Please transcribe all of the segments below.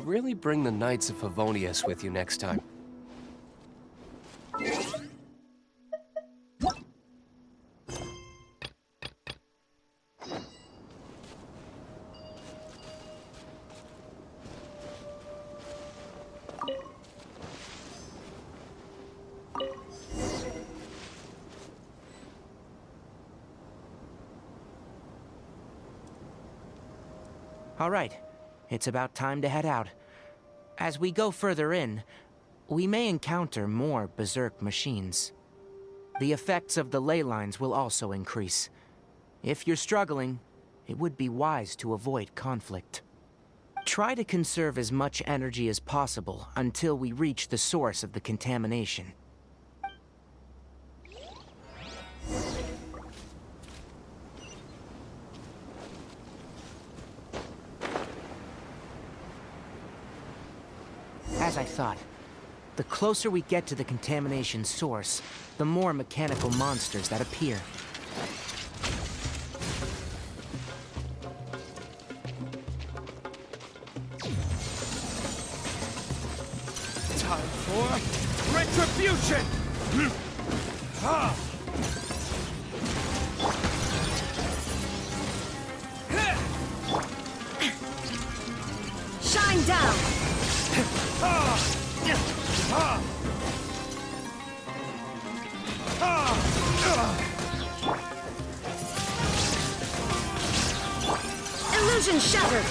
should really bring the Knights of Favonius with you next time. All right, it's about time to head out. As we go further in, we may encounter more berserk machines. The effects of the ley lines will also increase. If you're struggling, it would be wise to avoid conflict. Try to conserve as much energy as possible until we reach the source of the contamination. As I thought, the closer we get to the contamination source, the more mechanical monsters that appear. Time for retribution! Shine down! Illusion shattered!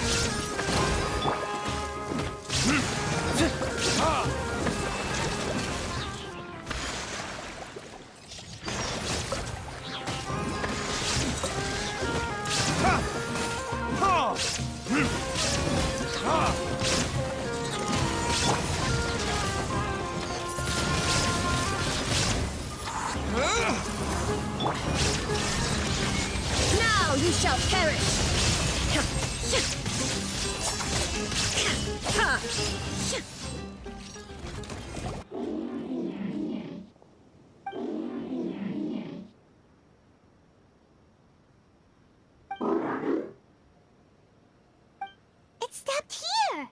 Now you shall perish! It stopped here!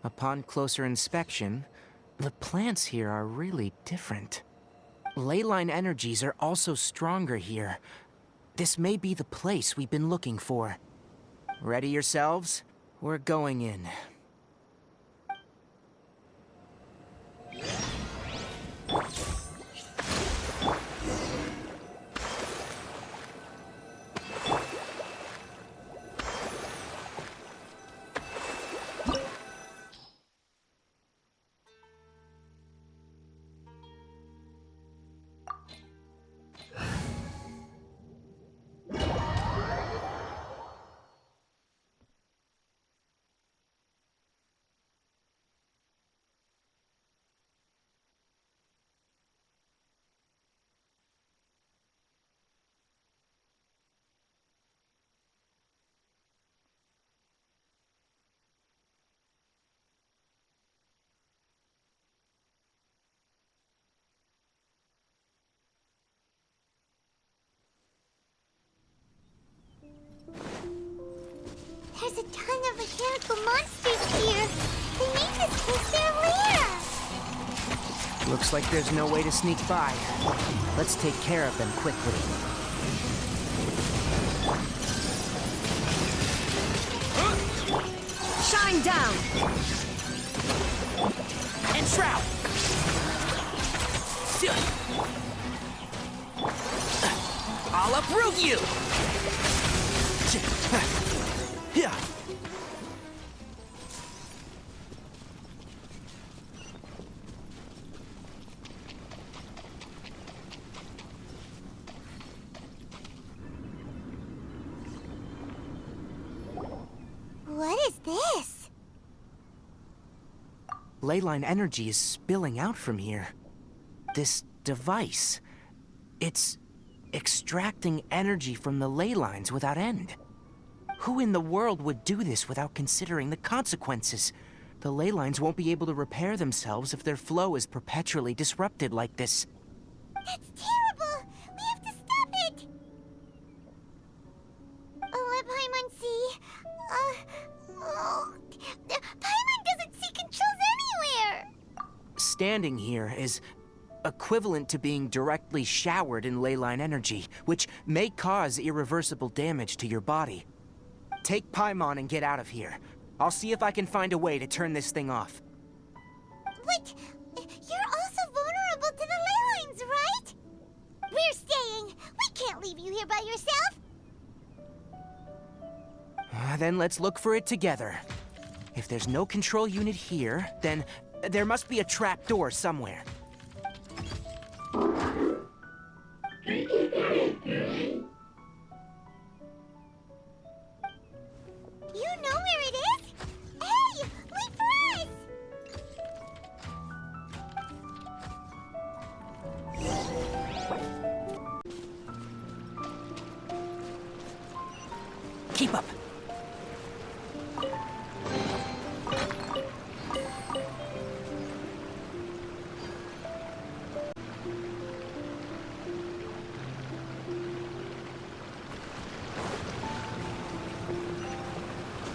Upon closer inspection, the plants here are really different. Leyline energies are also stronger here. This may be the place we've been looking for. Ready yourselves? We're going in. There's a ton of mechanical monsters here. They make this place their lair. Looks like there's no way to sneak by. Let's take care of them quickly. Shine down! And shroud! I'll uproot you! Yeah. What is this? Leyline energy is spilling out from here. This device, it's extracting energy from the ley lines without end. Who in the world would do this without considering the consequences? The ley lines won't be able to repair themselves if their flow is perpetually disrupted like this. That's terrible! We have to stop it! Oh, Paimon, Paimon doesn't see controls anywhere! Standing here is equivalent to being directly showered in ley line energy, which may cause irreversible damage to your body. Take Paimon and get out of here. I'll see if I can find a way to turn this thing off. But you're also vulnerable to the ley lines, right? We're staying. We can't leave you here by yourself. Then let's look for it together. If there's no control unit here, then there must be a trap door somewhere. You know where it is? Hey, wait for us! Keep up.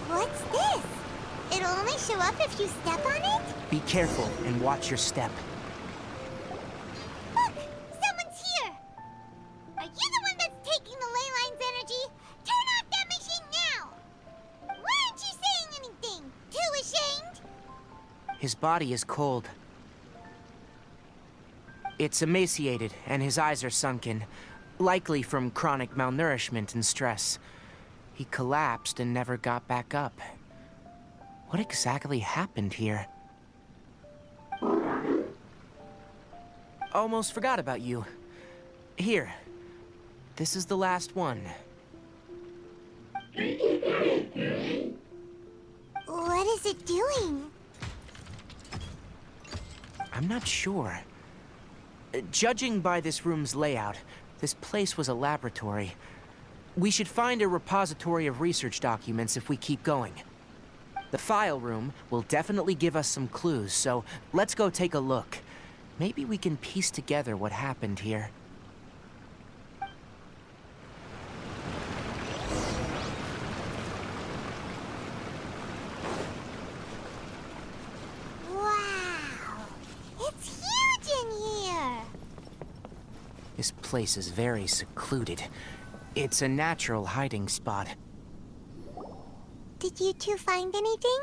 What's this? It'll only show up if you step on it? Be careful and watch your step. Look! Someone's here! Are you the one that's taking the ley line's energy? Turn off that machine now! Why aren't you saying anything? Too ashamed? His body is cold. It's emaciated, and his eyes are sunken, likely from chronic malnourishment and stress. He collapsed and never got back up. What exactly happened here? Almost forgot about you. Here. This is the last one. What is it doing? I'm not sure. Judging by this room's layout, this place was a laboratory. We should find a repository of research documents if we keep going. The file room will definitely give us some clues, so let's go take a look. Maybe we can piece together what happened here. Wow! It's huge in here! This place is very secluded. It's a natural hiding spot. Did you two find anything?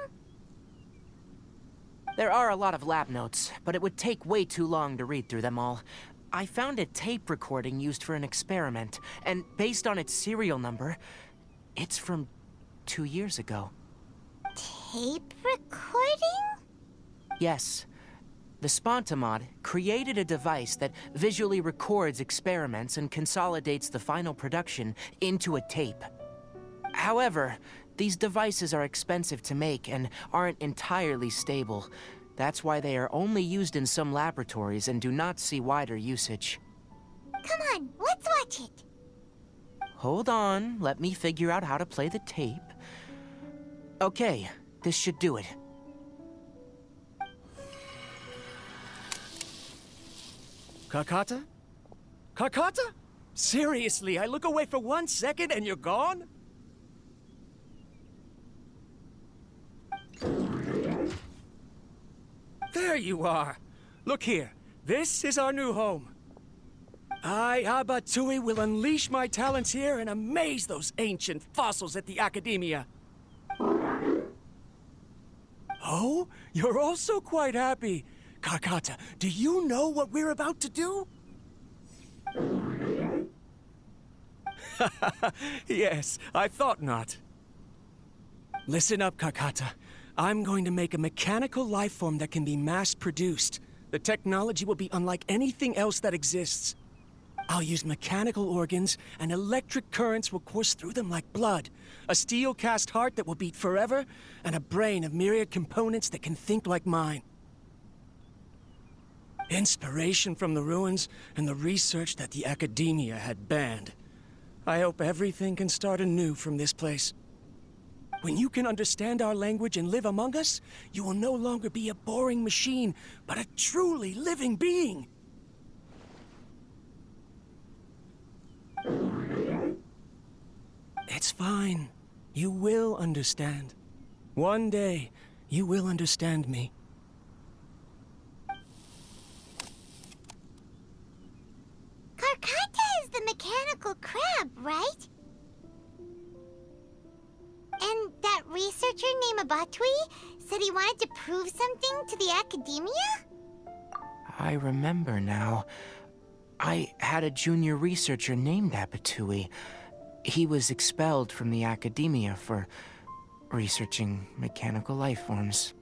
There are a lot of lab notes, but it would take way too long to read through them all. I found a tape recording used for an experiment, and based on its serial number, it's from 2 years ago. Tape recording? Yes. The Spontamod created a device that visually records experiments and consolidates the final production into a tape. However, these devices are expensive to make and aren't entirely stable. That's why they are only used in some laboratories and do not see wider usage. Come on, let's watch it. Hold on, let me figure out how to play the tape. Okay, this should do it. Kakata? Kakata? Seriously, I look away for 1 second and you're gone? There you are. Look here. This is our new home. I, Abatui, will unleash my talents here and amaze those ancient fossils at the Academia. Oh, you're also quite happy. Kakata, do you know what we're about to do? Yes, I thought not. Listen up, Kakata. I'm going to make a mechanical life form that can be mass-produced. The technology will be unlike anything else that exists. I'll use mechanical organs, and electric currents will course through them like blood. A steel-cast heart that will beat forever, and a brain of myriad components that can think like mine. Inspiration from the ruins and the research that the Academia had banned. I hope everything can start anew from this place. When you can understand our language and live among us, you will no longer be a boring machine, but a truly living being. It's fine. You will understand. One day, you will understand me. Karkata is the mechanical crab, right? And that researcher named Abatui said he wanted to prove something to the academia? I remember now. I had a junior researcher named Abatui. He was expelled from the academia for researching mechanical life forms.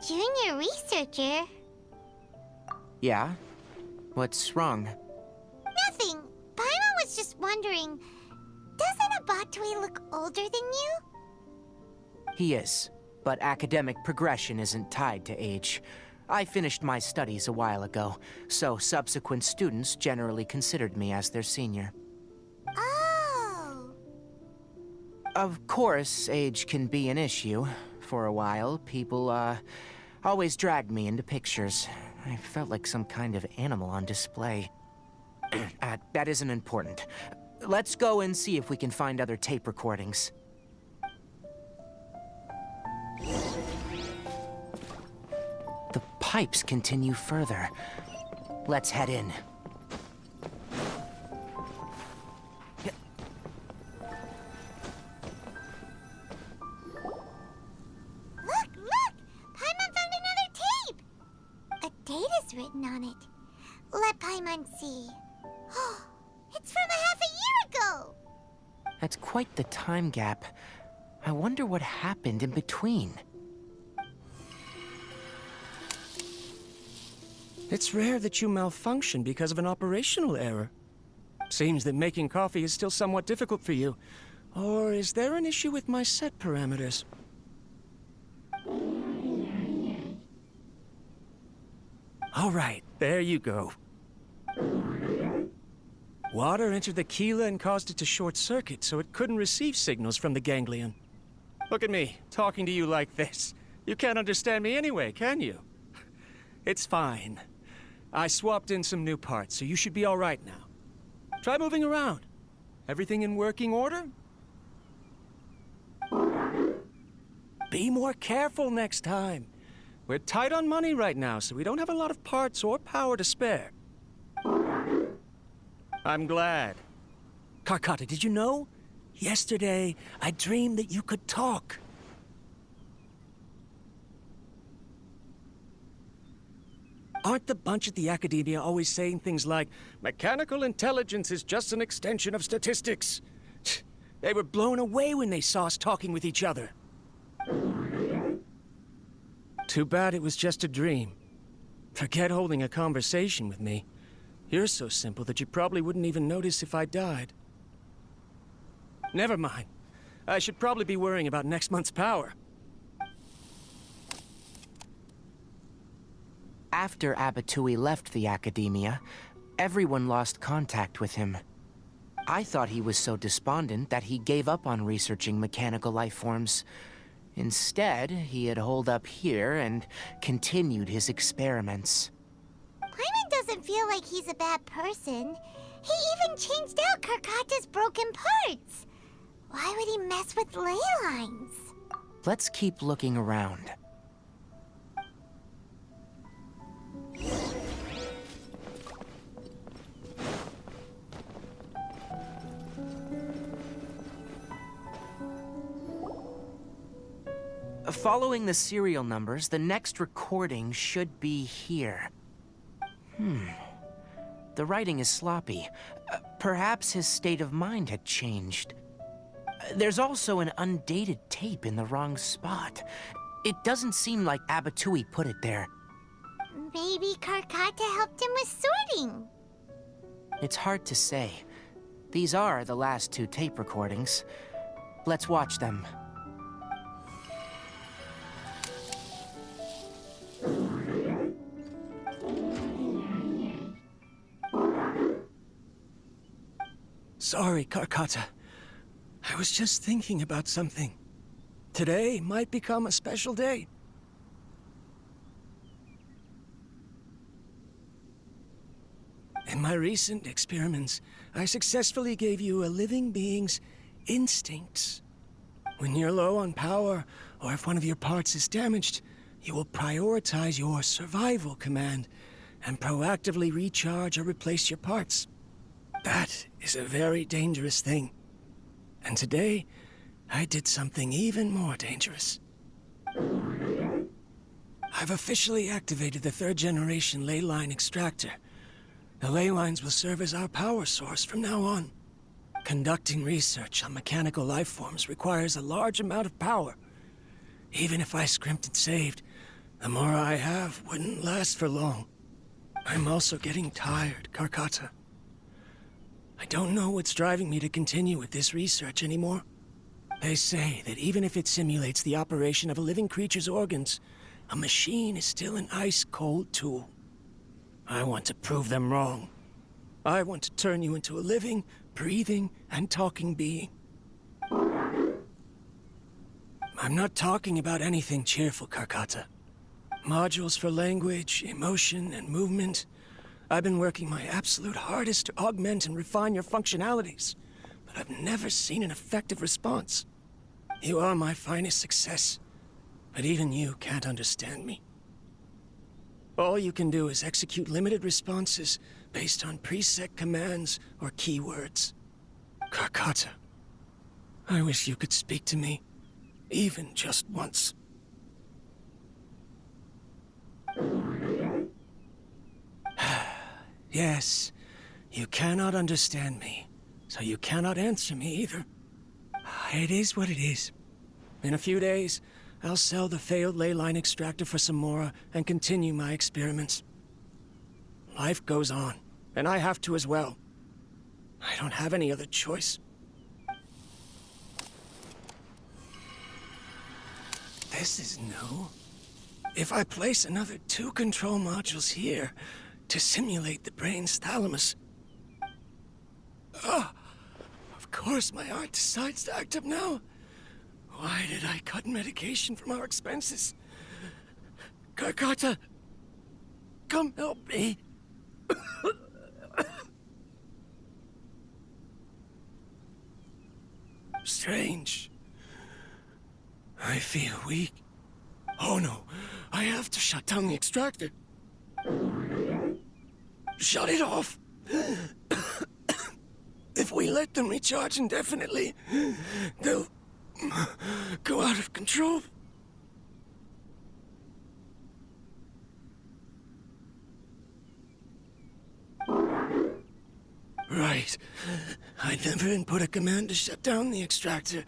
Junior researcher? Yeah? What's wrong? Nothing. Paimon was just wondering, doesn't Abatui look older than you? He is, but academic progression isn't tied to age. I finished my studies a while ago, so subsequent students generally considered me as their senior. Oh. Of course, age can be an issue. For a while, people, always dragged me into pictures. I felt like some kind of animal on display. That isn't important. Let's go and see if we can find other tape recordings. The pipes continue further. Let's head in. Look! Paimon found another tape! A date is written on it. Let Paimon see. It's from a half a year ago! That's quite the time gap. I wonder what happened in between. It's rare that you malfunction because of an operational error. Seems that making coffee is still somewhat difficult for you. Or is there an issue with my set parameters? All right, there you go. Water entered the chela and caused it to short circuit, so it couldn't receive signals from the ganglion. Look at me, talking to you like this. You can't understand me anyway, can you? It's fine. I swapped in some new parts, so you should be all right now. Try moving around. Everything in working order? Be more careful next time. We're tight on money right now, so we don't have a lot of parts or power to spare. I'm glad. Karkata, did you know? Yesterday, I dreamed that you could talk. Aren't the bunch at the academia always saying things like, mechanical intelligence is just an extension of statistics? They were blown away when they saw us talking with each other. Too bad it was just a dream. Forget holding a conversation with me. You're so simple that you probably wouldn't even notice if I died. Never mind. I should probably be worrying about next month's power. After Abatui left the academia, everyone lost contact with him. I thought he was so despondent that he gave up on researching mechanical life forms. Instead, he had holed up here and continued his experiments. Paimon doesn't feel like he's a bad person. He even changed out Karkata's broken parts. Why would he mess with ley lines? Let's keep looking around. Following the serial numbers, the next recording should be here. The writing is sloppy. Perhaps his state of mind had changed. There's also an undated tape in the wrong spot. It doesn't seem like Abatui put it there. Maybe Karkata helped him with sorting. It's hard to say. These are the last two tape recordings. Let's watch them. Sorry, Karkata. I was just thinking about something. Today might become a special day. In my recent experiments, I successfully gave you a living being's instincts. When you're low on power, or if one of your parts is damaged, you will prioritize your survival command and proactively recharge or replace your parts. That is a very dangerous thing. And today, I did something even more dangerous. I've officially activated the 3rd generation ley line extractor. The ley lines will serve as our power source from now on. Conducting research on mechanical life forms requires a large amount of power. Even if I scrimped and saved, the more I have wouldn't last for long. I'm also getting tired, Karkata. I don't know what's driving me to continue with this research anymore. They say that even if it simulates the operation of a living creature's organs, a machine is still an ice-cold tool. I want to prove them wrong. I want to turn you into a living, breathing, and talking being. I'm not talking about anything cheerful, Karkata. Modules for language, emotion, and movement. I've been working my absolute hardest to augment and refine your functionalities, but I've never seen an effective response. You are my finest success, but even you can't understand me. All you can do is execute limited responses based on preset commands or keywords. Karkata, I wish you could speak to me, even just once. Yes, you cannot understand me, so you cannot answer me either. It is what it is. In a few days, I'll sell the failed ley line extractor for some more and continue my experiments. Life goes on, and I have to as well. I don't have any other choice. This is new. If I place another 2 control modules here to simulate the brain's thalamus... Of course my heart decides to act up now. Why did I cut medication from our expenses? Karkata, come help me. Strange. I feel weak. Oh no, I have to shut down the extractor. Shut it off. If we let them recharge indefinitely, they'll go out of control. Right. I never input a command to shut down the extractor,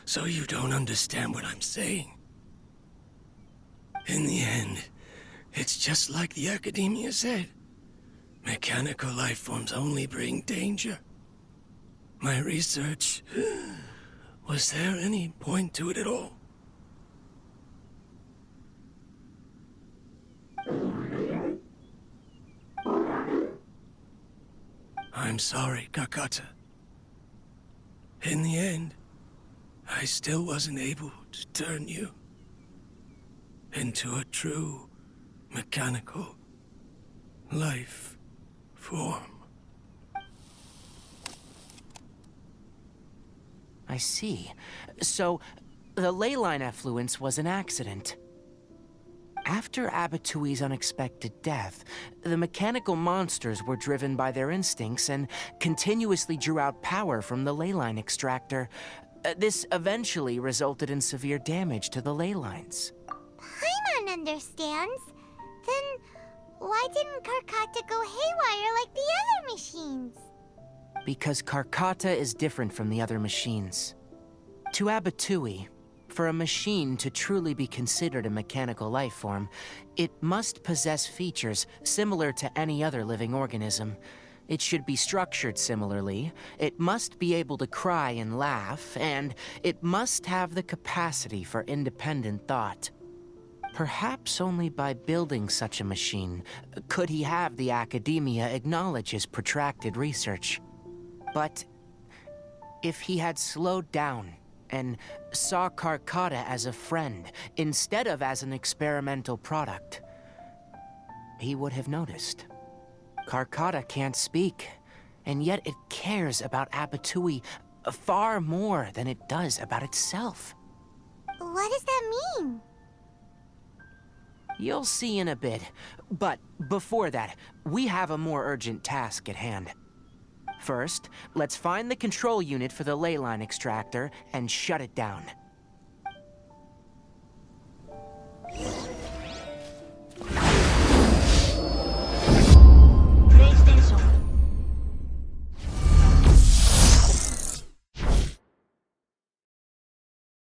so you don't understand what I'm saying. In the end, it's just like the academia said. Mechanical life forms only bring danger. My research... Was there any point to it at all? I'm sorry, Karkata. In the end, I still wasn't able to turn you into a true mechanical life form. I see. So, the ley line effluence was an accident. After Abatui's unexpected death, the mechanical monsters were driven by their instincts and continuously drew out power from the ley line extractor. This eventually resulted in severe damage to the ley lines. Paimon understands. Then why didn't Karkata go haywire like the other machines? Because Karkata is different from the other machines. To Abatui, for a machine to truly be considered a mechanical life form, it must possess features similar to any other living organism. It should be structured similarly, it must be able to cry and laugh, and it must have the capacity for independent thought. Perhaps only by building such a machine could he have the academia acknowledge his protracted research. But if he had slowed down and saw Karkata as a friend instead of as an experimental product, he would have noticed. Karkata can't speak, and yet it cares about Abatui far more than it does about itself. What does that mean? You'll see in a bit. But before that, we have a more urgent task at hand. First, let's find the control unit for the ley line extractor and shut it down.